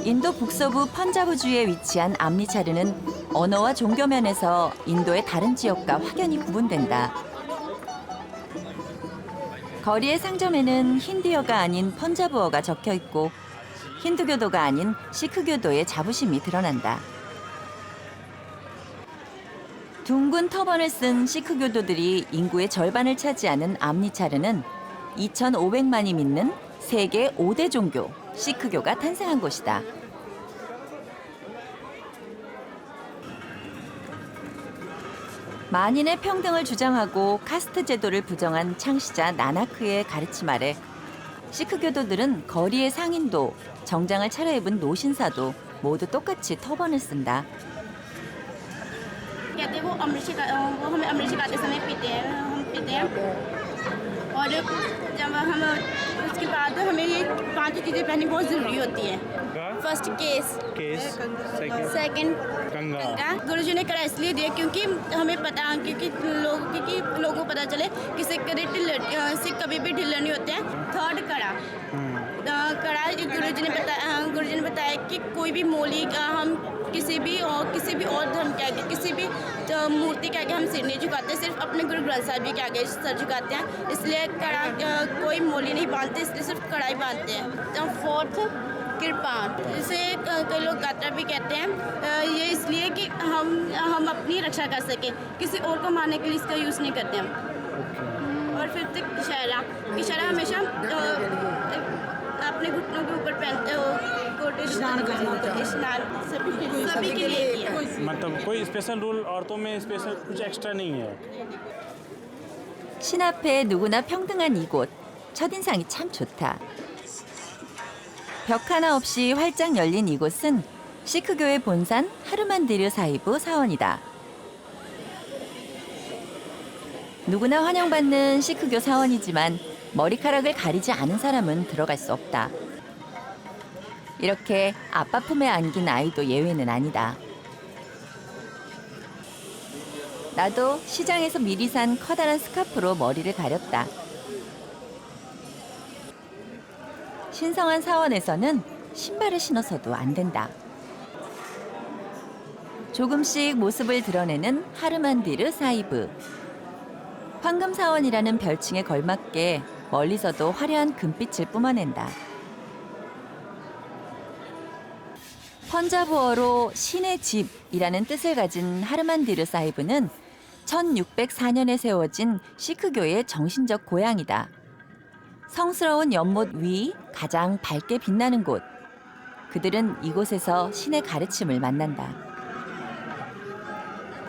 인도 북서부 펀자브주에 위치한 암리차르는 언어와 종교 면에서 인도의 다른 지역과 확연히 구분된다. 거리의 상점에는 힌디어가 아닌 펀자브어가 적혀 있고 힌두교도가 아닌 시크교도의 자부심이 드러난다. 둥근 터번을 쓴 시크교도들이 인구의 절반을 차지하는 암리차르는 2,500만이 믿는 세계 5대 종교 시크교가 탄생한 곳이다. 만인의 평등을 주장하고 카스트 제도를 부정한 창시자 나나크의 가르침 아래 시크교도들은 거리의 상인도 정장을 차려입은 노신사도 모두 똑같이 터번을 쓴다. कहते हैं वो हमें अमृत सिखाते समय पीते हैं और जब हम उसके बाद हमें ये 5 चीज़ें पहननी बहुत ज़रूरी होती है। फर्स्ट केस सेकंड गंगा गुरुजी ने कड़ा इसलिए दिया क्योंकि हमें पता क्योंकि लोगों को पता चले कि सिख कभी भी ढिल्ले नहीं होते हैं। थर्ड कड़ा गुरुजी ने बताया कि कोई भी मौली हम किसी भी और धर्म के आगे किसी भी मूर्ति के आगे हम सिर नहीं झुकाते, सिर्फ अपने गुरु ग्रंथ साहब जी के आगे सर झुकाते हैं। इसलिए कड़ा कोई मौली नहीं बांधते, इसलिए सिर्फ कड़ा ही बांधते हैं। तो फोर्थ कृपाण, इसे कई लोग गात्रा भी कहते हैं। ये इसलिए कि हम अपनी रक्षा कर सकें, किसी और को मारने के लिए इसका यूज़ नहीं करते हम। और फिफ्थ इशारा हमेशा अपने घुटनों के ऊपर पहनते हो, स्नान सभी के लिए किया। मतलब कोई स्पेशल रूल औरतों में स्पेशल कुछ एक्स्ट्रा नहीं है। 신 앞에 누구나 평등한 이곳, 첫인상이 참 좋다. 벽 하나 없이 활짝 열린 이곳은 시크교의 본산 하르만디르 사히브 사원이다. 누구나 환영받는 시크교 사원이지만 머리카락을 가리지 않은 사람은 들어갈 수 없다. 이렇게 아빠 품에 안긴 아이도 예외는 아니다. 나도 시장에서 미리 산 커다란 스카프로 머리를 가렸다. 신성한 사원에서는 신발을 신어서도 안 된다. 조금씩 모습을 드러내는 하르만디르 사히브. 황금사원이라는 별칭에 걸맞게 멀리서도 화려한 금빛을 뿜어낸다. 펀자브어로 신의 집이라는 뜻을 가진 하르만디르 사히브는 1604년에 세워진 시크교의 정신적 고향이다. 성스러운 연못 위 가장 밝게 빛나는 곳. 그들은 이곳에서 신의 가르침을 만난다.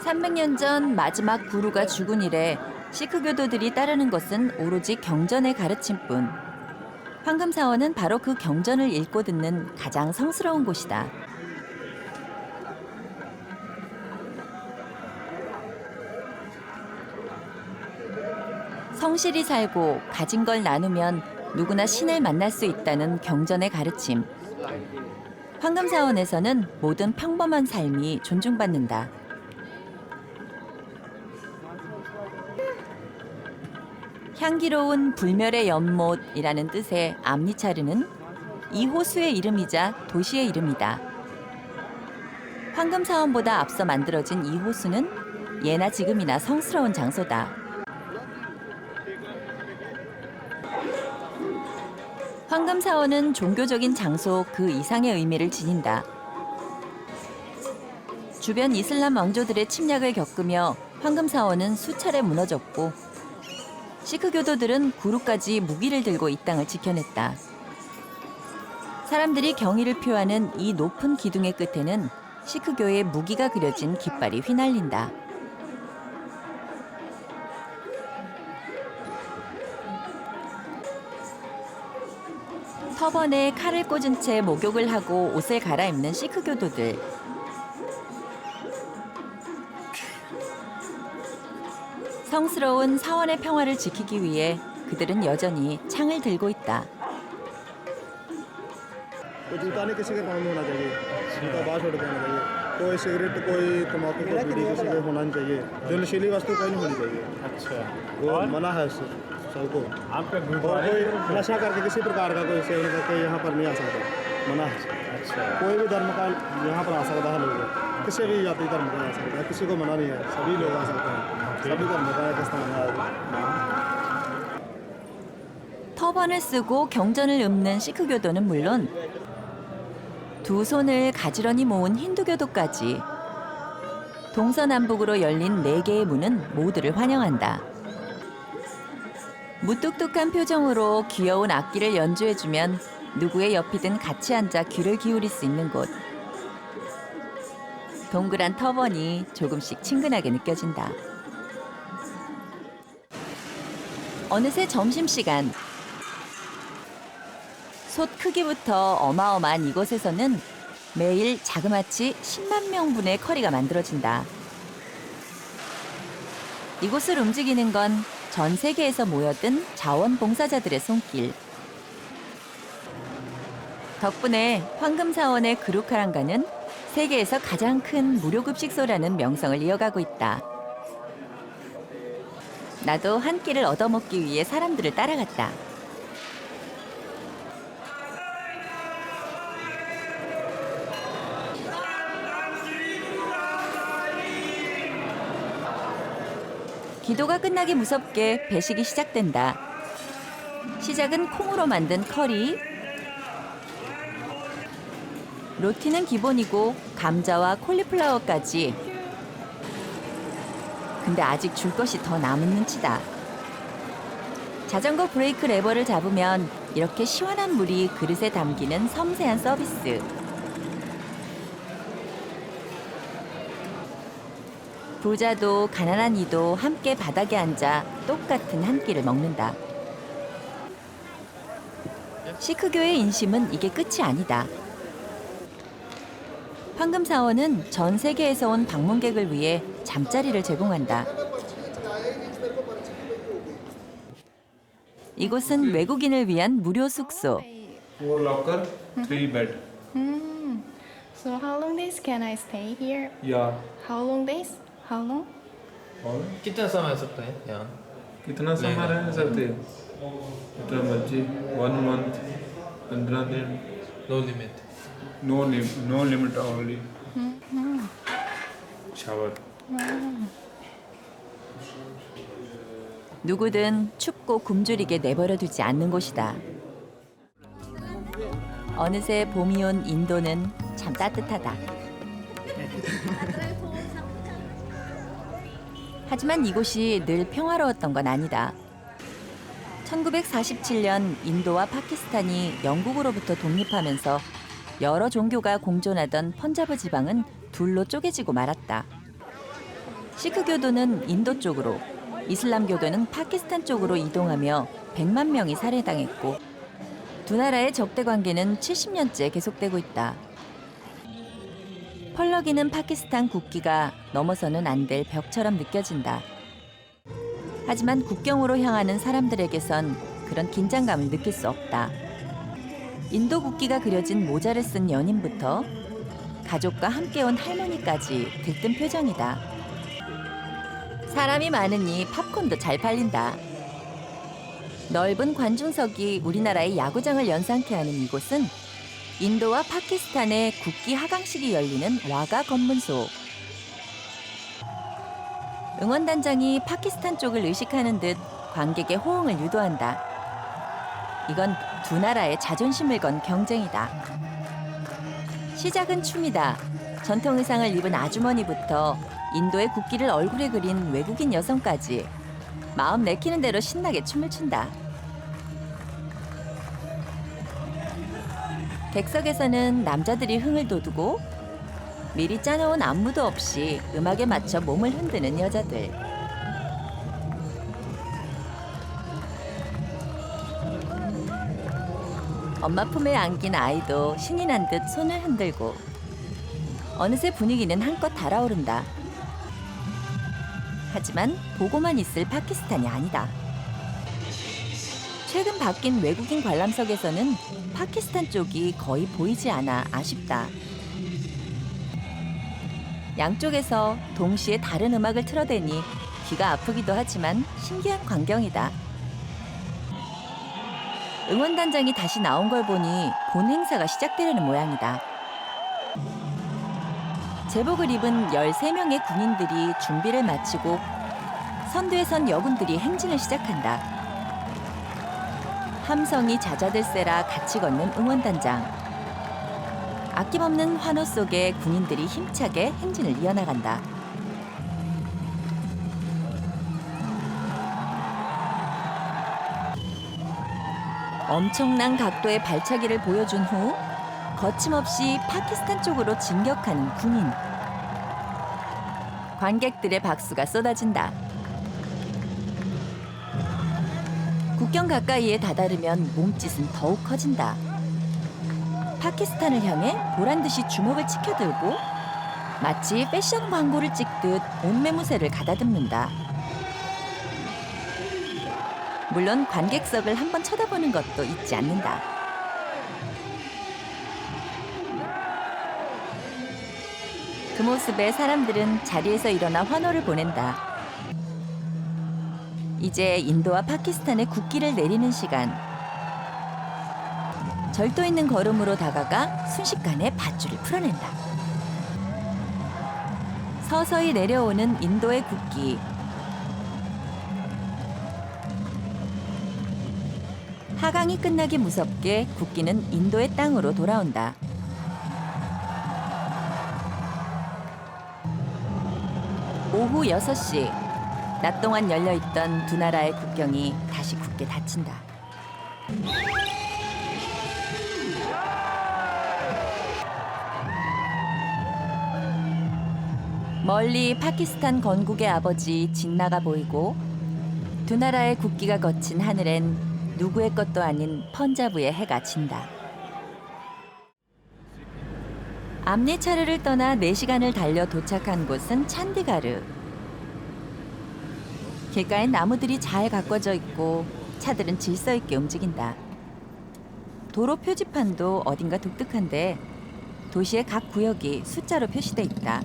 300년 전 마지막 구루가 죽은 이래 시크교도들이 따르는 것은 오로지 경전의 가르침뿐. 황금사원은 바로 그 경전을 읽고 듣는 가장 성스러운 곳이다. 성실히 살고 가진 걸 나누면 누구나 신을 만날 수 있다는 경전의 가르침. 황금사원에서는 모든 평범한 삶이 존중받는다. 향기로운 불멸의 연못이라는 뜻의 암리차르는 이 호수의 이름이자 도시의 이름이다. 황금사원보다 앞서 만들어진 이 호수는 예나 지금이나 성스러운 장소다. 황금사원은 종교적인 장소 그 이상의 의미를 지닌다. 주변 이슬람 왕조들의 침략을 겪으며 황금사원은 수차례 무너졌고 시크교도들은 구루까지 무기를 들고 이 땅을 지켜냈다. 사람들이 경의를 표하는 이 높은 기둥의 끝에는 시크교의 무기가 그려진 깃발이 휘날린다. 터번에 칼을 꽂은 채 목욕을 하고 옷을 갈아입는 시크교도들. 성스러운 사원의 평화를 지키기 위해 그들은 여전히 창을 들고 있다. जूता नहीं किसी के पाँव में होना चाहिए, जूता बाहर छोड़ के होना चाहिए। कोई सिगरेट कोई तम्बाकू कोई बीड़ी किसी के होना नहीं चाहिए। जो नशीली वस्तु कोई नहीं होनी चाहिए। अच्छा, वो मना है सबको। आप पे और कोई नशा करके किसी प्रकार का कोई सेवन करके यहाँ पर नहीं आ सकता, मना है। कोई भी धर्म का यहाँ पर आ सकता है लोग किसी भी जाति धर्म का आ सकता है किसी को मना नहीं है सभी लोग आ सकते हैं सभी धर्म का एक स्थान है 터번을 쓰고 경전을 읊는 시크교도는 물론 두 손을 가지런히 모은 힌두교도까지 동서남북으로 열린 4개의 문은 모두를 환영한다. 무뚝뚝한 표정으로 귀여운 악기를 연주해주면 누구의 옆이든 같이 앉아 귀를 기울일 수 있는 곳. 동그란 터번이 조금씩 친근하게 느껴진다. 어느새 점심시간. 솥 크기부터 어마어마한 이곳에서는 매일 자그마치 10만 명분의 커리가 만들어진다. 이곳을 움직이는 건 전 세계에서 모여든 자원봉사자들의 손길. 덕분에 황금사원의 그루카랑가는 세계에서 가장 큰 무료급식소라는 명성을 이어가고 있다. 나도 한 끼를 얻어먹기 위해 사람들을 따라갔다. 기도가 끝나기 무섭게 배식이 시작된다. 시작은 콩으로 만든 커리. 로티는 기본이고 감자와 콜리플라워까지. 근데 아직 줄 것이 더 남은 눈치다. 자전거 브레이크 레버를 잡으면 이렇게 시원한 물이 그릇에 담기는 섬세한 서비스. 부자도 가난한 이도 함께 바닥에 앉아 똑같은 한 끼를 먹는다. 시크교의 인심은 이게 끝이 아니다. 황금사원은 전 세계에서 온 방문객을 위해 잠자리를 제공한다. 이곳은 외국인을 위한 무료 숙소. 4 locker, 3 bed. So how long days can I stay here? Yeah. How long days? How long? और कितना समय हो सकता है यहाँ? कितना समय रह सकते हो? जितना मर्जी 1 month 15 दिन no limit. no limit only. Shower. 누구든 춥고 굶주리게 내버려 두지 않는 곳이다. 어느새 봄이 온 인도는 참 따뜻하다. 하지만 이곳이 늘 평화로웠던 건 아니다. 1947년 인도와 파키스탄이 영국으로부터 독립하면서 여러 종교가 공존하던 펀자브 지방은 둘로 쪼개지고 말았다. 시크교도는 인도 쪽으로, 이슬람교도는 파키스탄 쪽으로 이동하며 100만 명이 살해당했고 두 나라의 적대 관계는 70년째 계속되고 있다. 펄럭이는 파키스탄 국기가 넘어서는 안 될 벽처럼 느껴진다. 하지만 국경으로 향하는 사람들에게선 그런 긴장감을 느낄 수 없다. 인도 국기가 그려진 모자를 쓴 연인부터 가족과 함께 온 할머니까지 들뜬 표정이다. 사람이 많으니 팝콘도 잘 팔린다. 넓은 관중석이 우리나라의 야구장을 연상케 하는 이곳은 인도와 파키스탄의 국기 하강식이 열리는 와가 검문소. 응원단장이 파키스탄 쪽을 의식하는 듯 관객의 호응을 유도한다. 이건 두 나라의 자존심을 건 경쟁이다. 시작은 춤이다. 전통 의상을 입은 아주머니부터 인도의 국기를 얼굴에 그린 외국인 여성까지 마음 내키는 대로 신나게 춤을 춘다. 객석에서는 남자들이 흥을 돋우고 미리 짜놓은 안무도 없이 음악에 맞춰 몸을 흔드는 여자들. 엄마 품에 안긴 아이도 신이 난 듯 손을 흔들고 어느새 분위기는 한껏 달아오른다. 하지만 보고만 있을 파키스탄이 아니다. 최근 바뀐 외국인 관람석에서는 파키스탄 쪽이 거의 보이지 않아 아쉽다. 양쪽에서 동시에 다른 음악을 틀어대니 귀가 아프기도 하지만 신기한 광경이다. 응원단장이 다시 나온 걸 보니 본 행사가 시작되려는 모양이다. 제복을 입은 13명의 군인들이 준비를 마치고 선두에 선 여군들이 행진을 시작한다. 함성이 잦아들세라 같이 걷는 응원단장. 아낌없는 환호 속에 군인들이 힘차게 행진을 이어나간다. 엄청난 각도의 발차기를 보여준 후 거침없이 파키스탄 쪽으로 진격하는 군인. 관객들의 박수가 쏟아진다. 국경 가까이에 다다르면 몸짓은 더욱 커진다. 파키스탄을 향해 보란듯이 주먹을 치켜들고 마치 패션 광고를 찍듯 옷매무새를 가다듬는다. 물론 관객석을 한번 쳐다보는 것도 잊지 않는다. 그 모습에 사람들은 자리에서 일어나 환호를 보낸다. 이제 인도와 파키스탄의 국기를 내리는 시간. 절도 있는 걸음으로 다가가 순식간에 밧줄을 풀어낸다. 서서히 내려오는 인도의 국기. 하강이 끝나기 무섭게 국기는 인도의 땅으로 돌아온다. 오후 6시, 낮 동안 열려있던 두 나라의 국경이 다시 굳게 닫힌다. 멀리 파키스탄 건국의 아버지 진나가 보이고 두 나라의 국기가 거친 하늘엔 누구의 것도 아닌 펀자브의 해가 진다. 암리차르를 떠나 4시간을 달려 도착한 곳은 찬디가르. 길가엔 나무들이 잘 가꿔져 있고 차들은 질서 있게 움직인다. 도로 표지판도 어딘가 독특한데 도시의 각 구역이 숫자로 표시돼 있다.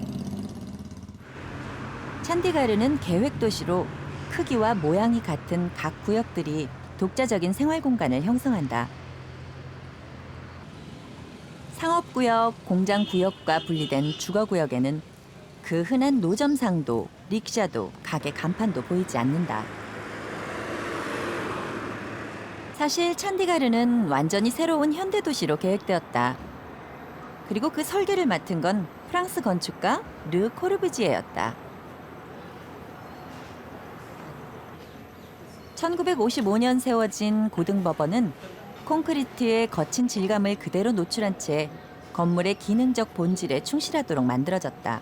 찬디가르는 계획도시로 크기와 모양이 같은 각 구역들이 독자적인 생활 공간을 형성한다. 상업구역, 공장구역과 분리된 주거구역에는 그 흔한 노점상도, 릭샤도, 가게 간판도 보이지 않는다. 사실 찬디가르는 완전히 새로운 현대도시로 계획되었다. 그리고 그 설계를 맡은 건 프랑스 건축가 르 코르부지에였다. 1955년 세워진 고등법원은 콘크리트의 거친 질감을 그대로 노출한 채 건물의 기능적 본질에 충실하도록 만들어졌다.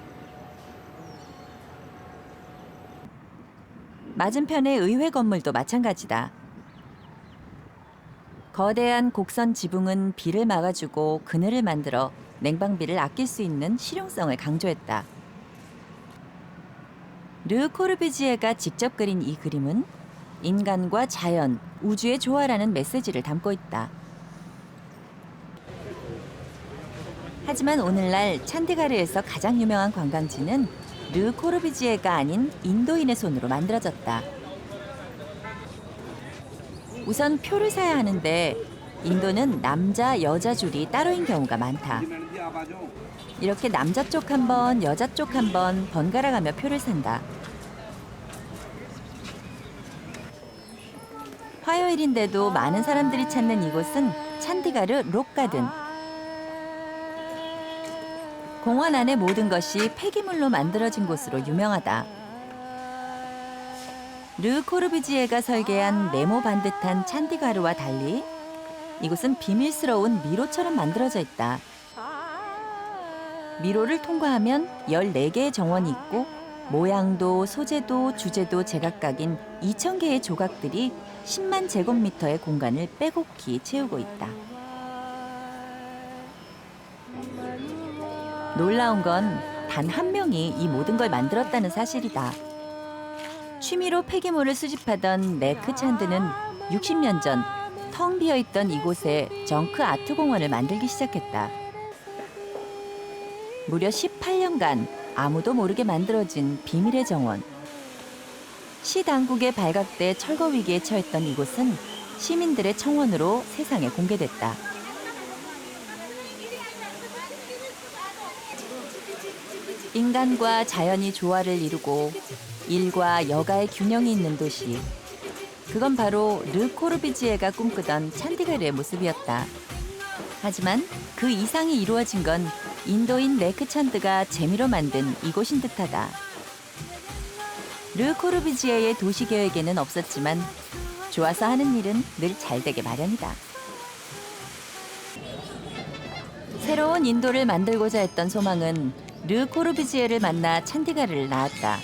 맞은편의 의회 건물도 마찬가지다. 거대한 곡선 지붕은 비를 막아주고 그늘을 만들어 냉방비를 아낄 수 있는 실용성을 강조했다. 르 코르비지에가 직접 그린 이 그림은 인간과 자연, 우주의 조화라는 메시지를 담고 있다. 하지만 오늘날 찬디가르에서 가장 유명한 관광지는 르 코르비지에가 아닌 인도인의 손으로 만들어졌다. 우선 표를 사야 하는데 인도는 남자, 여자 줄이 따로인 경우가 많다. 이렇게 남자 쪽 한 번, 여자 쪽 한 번 번갈아 가며 표를 산다. 화요일인데도 많은 사람들이 찾는 이곳은 찬디가르 록가든. 공원 안의 모든 것이 폐기물로 만들어진 곳으로 유명하다. 르 코르비지에가 설계한 네모 반듯한 찬디가르와 달리 이곳은 비밀스러운 미로처럼 만들어져 있다. 미로를 통과하면 14개의 정원이 있고 모양도 소재도 주제도 제각각인 2,000개의 조각들이 10만 제곱미터의 공간을 빼곡히 채우고 있다. 놀라운 건 단 한 명이 이 모든 걸 만들었다는 사실이다. 취미로 폐기물을 수집하던 네크 찬드는 60년 전 텅 비어있던 이곳에 정크 아트 공원을 만들기 시작했다. 무려 18년간 아무도 모르게 만들어진 비밀의 정원. 시 당국에 발각돼 철거 위기에 처했던 이곳은 시민들의 청원으로 세상에 공개됐다. 인간과 자연이 조화를 이루고 일과 여가의 균형이 있는 도시. 그건 바로 르 코르비지에가 꿈꾸던 찬디가르의 모습이었다. 하지만 그 이상이 이루어진 건 인도인 레크 찬드가 재미로 만든 이곳인 듯하다. 르 코르비지에의 도시 계획에는 없었지만 좋아서 하는 일은 늘 잘 되게 마련이다. 새로운 인도를 만들고자 했던 소망은 르 코르비지에를 만나 찬디가르를 낳았다.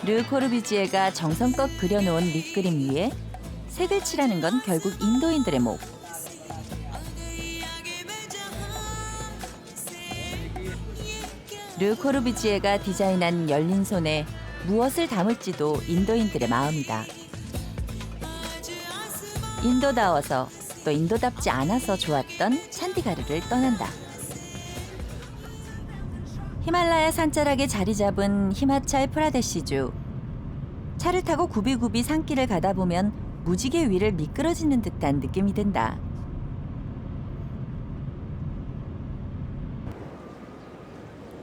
르 코르비지에가 정성껏 그려놓은 밑그림 위에 색을 칠하는 건 결국 인도인들의 목. 르 코르비지에가 디자인한 열린 손에 무엇을 담을지도 인도인들의 마음이다. 인도다워서 또 인도답지 않아서 좋았던 찬디가르를 떠난다. 히말라야 산자락에 자리 잡은 히마찰 프라데시주. 차를 타고 굽이굽이 산길을 가다 보면 무지개 위를 미끄러지는 듯한 느낌이 든다.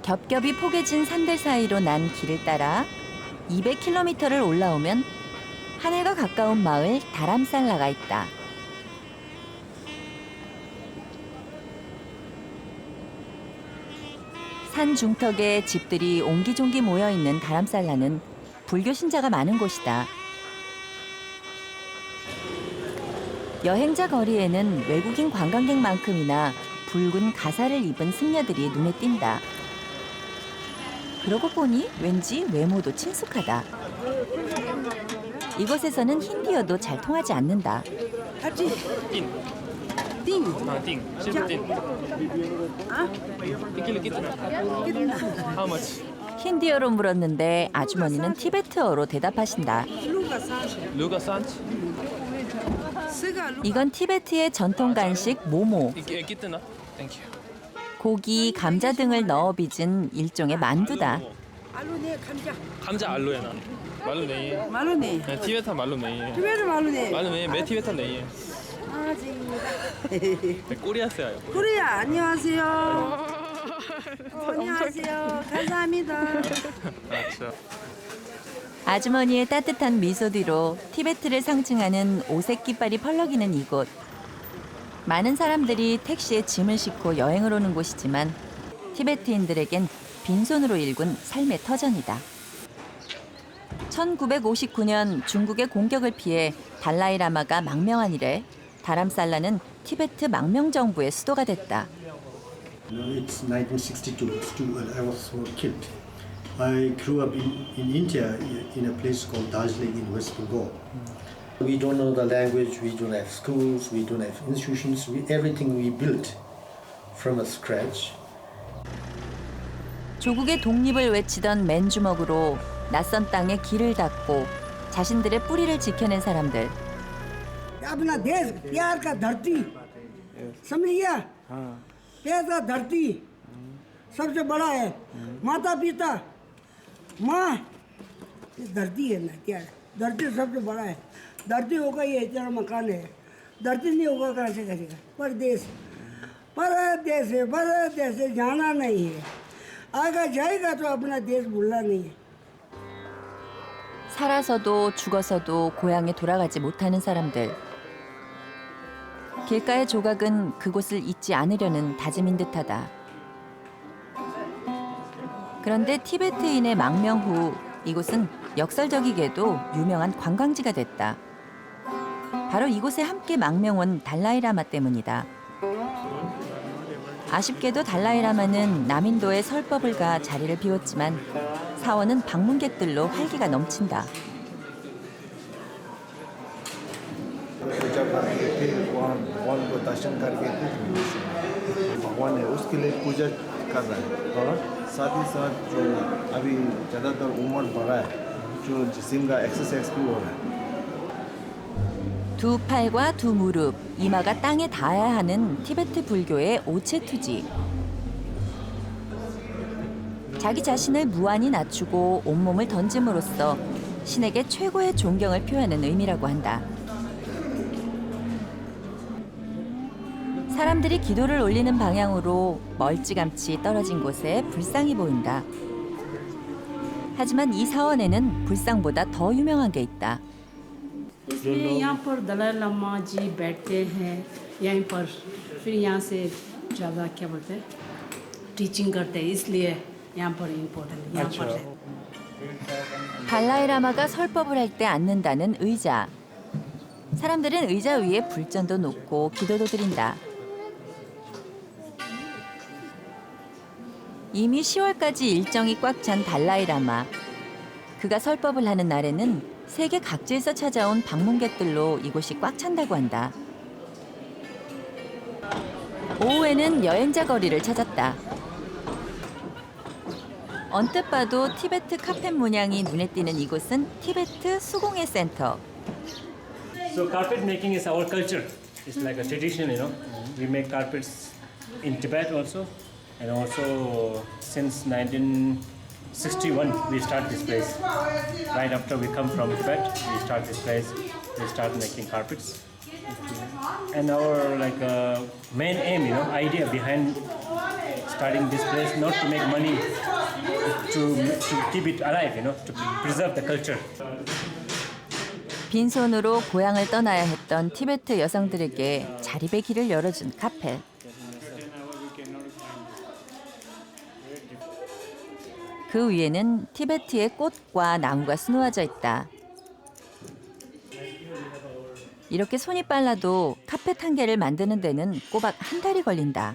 겹겹이 포개진 산들 사이로 난 길을 따라 200km를 올라오면 하늘과 가까운 마을 다람살라가 있다. 산 중턱에 집들이 옹기종기 모여있는 다람살라는 불교 신자가 많은 곳이다. 여행자 거리에는 외국인 관광객만큼이나 붉은 가사를 입은 승려들이 눈에 띈다. 그러고 보니 왠지 외모도 친숙하다. 이곳에서는 힌디어도 잘 통하지 않는다. How much? 힌디어로 물었는데 아주머니는 티베트어로 대답하신다. Luga Sanch? 이건 티베트의 전통 간식 모모. Kitna? Thank you. 고기, 감자 등을 넣어 빚은 일종의 만두다. 감자 알로에 나. मालूम नहीं है मालूम नहीं 티베탄 मालूम नहीं है तुम्हें तो मालूम नहीं मालूम नहीं है मैं 티베탄 नहीं है 아 जी मैं कोरिया से आया हूँ 코리아 안녕하세요 안녕하세요 감사합니다 अच्छा 아주머니의 따뜻한 미소 뒤로 티베트를 상징하는 오색 깃발이 펄럭이는 이곳. 많은 사람들이 택시에 짐을 싣고 여행을 오는 곳이지만 티베트인들에겐 빈손으로 일군 삶의 터전이다. 1959년 중국의 공격을 피해 달라이라마가 망명한 이래 다람살라는 티베트 망명정부의 수도가 됐다. It's 1962. I was killed. I grew up in India in a place called Darjeeling in West Bengal. We don't know the language. We don't have schools. We don't have institutions. Everything we built from scratch. 조국의 독립을 외치던 맨주먹으로 낯선 땅에 길을 닫고 자신들의 뿌리를 지켜낸 사람들. अपना देश प्यार का धरती समझ गया प्यार का धरती सबसे बड़ा है माता पिता माँ ये धरती है ना क्या है धरती सबसे बड़ा है धरती होगा ये इतना मकान है धरती नहीं होगा कहाँ से करेगा परदेश परदेश है जाना नहीं है आगे जाएगा तो अपना देश भूलना नहीं है 살아서도 죽어서도 고향에 돌아가지 못하는 사람들. 길가의 조각은 그곳을 잊지 않으려는 다짐인 듯하다. 그런데 티베트인의 망명 후 이곳은 역설적이게도 유명한 관광지가 됐다. 바로 이곳에 함께 망명 온 달라이라마 때문이다. 아쉽게도 달라이라마는 남인도의 설법을 가 자리를 비웠지만 사원은 방문객들로 활기가 넘친다. भगवान को दर्शन करके भगवान है उसके लिए पूजा कर रहा है और साथ ही साथ जो अभी ज़्यादातर उम्र बढ़ा है जो जिस्म का एक्सरसाइज भी हो रहा है 두 팔과 두 무릎, 이마가 땅에 닿아야 하는 티베트 불교의 오체투지. 자기 자신을 무한히 낮추고 온몸을 던짐으로써 신에게 최고의 존경을 표하는 의미라고 한다. 사람들이 기도를 올리는 방향으로 멀찌감치 떨어진 곳에 불상이 보인다. 하지만 이 사원에는 불상보다 더 유명한 게 있다. इसलिए यहाँ पर दलाई लामा जी बैठते हैं यहीं पर फिर यहाँ से ज़्यादा क्या बोलते हैं टीचिंग करते हैं इसलिए यहाँ पर इम्पोर्टेंट यहाँ पर है 달라이라마가 설법을 할 때 앉는다는 의자. 사람들은 의자 위에 불전도 놓고 기도도 드린다. 이미 10월까지 일정이 꽉 찬 달라이라마. 그가 설법을 하는 날에는 세계 각지에서 찾아온 방문객들로 이곳이 꽉 찬다고 한다. 오후에는 여행자 거리를 찾았다. 언뜻 봐도 티베트 카펫 문양이 눈에 띄는 이곳은 티베트 수공예 센터. So carpet making is our culture. It's like a tradition, you know. We make carpets in Tibet also, and also since 1961 we start this place. Right after we come from Tibet, we start this place. We start making carpets. And our main aim, you know, idea behind starting this place, not to make money, to keep it alive, you know, to preserve the culture. 빈손으로 고향을 떠나야 했던 티베트 여성들에게 자립의 길을 열어준 카펫. 그 위에는 티베트의 꽃과 나무가 수놓아져 있다. 이렇게 손이 빨라도 카펫 한 개를 만드는 데는 꼬박 한 달이 걸린다.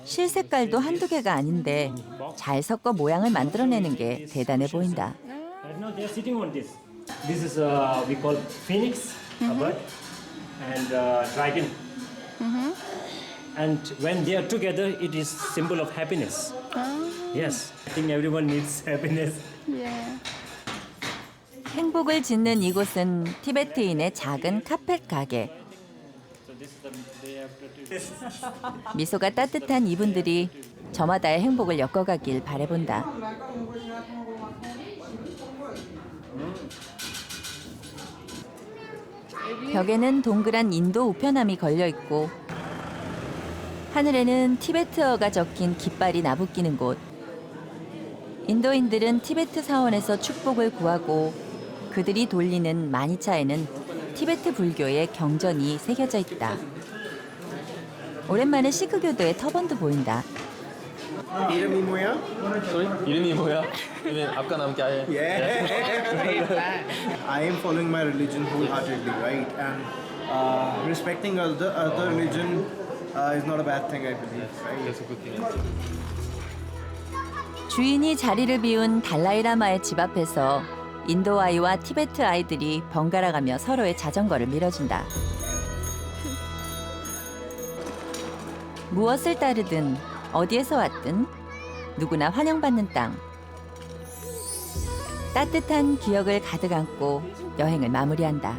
실 색깔도 한두 개가 아닌데 잘 섞어 모양을 만들어내는 게 대단해 보인다. Right now they are sitting on this. This is we call phoenix, a bird, and dragon. And when they are together, it is symbol of happiness. Yes, I think everyone needs happiness. 행복을 짓는 이곳은 티베트인의 작은 카펫 가게. 미소가 따뜻한 이분들이 저마다의 행복을 엮어가길 바라본다. 벽에는 동그란 인도 우편함이 걸려 있고 하늘에는 티베트어가 적힌 깃발이 나부끼는 곳. 인도인들은 티베트 사원에서 축복을 구하고 그들이 돌리는 마니차에는 티베트 불교의 경전이 새겨져 있다. 오랜만에 시크교도의 터번도 보인다. 이름이 뭐야? 이름이 뭐야? 이름이 आपका नाम क्या है? I am following my religion wholeheartedly, right? And respecting other religion is not a bad thing, I believe. Right? That's a good thing. 주인이 자리를 비운 달라이라마의 집 앞에서 인도 아이와 티베트 아이들이 번갈아가며 서로의 자전거를 밀어준다. 무엇을 따르든 어디에서 왔든 누구나 환영받는 땅. 따뜻한 기억을 가득 안고 여행을 마무리한다.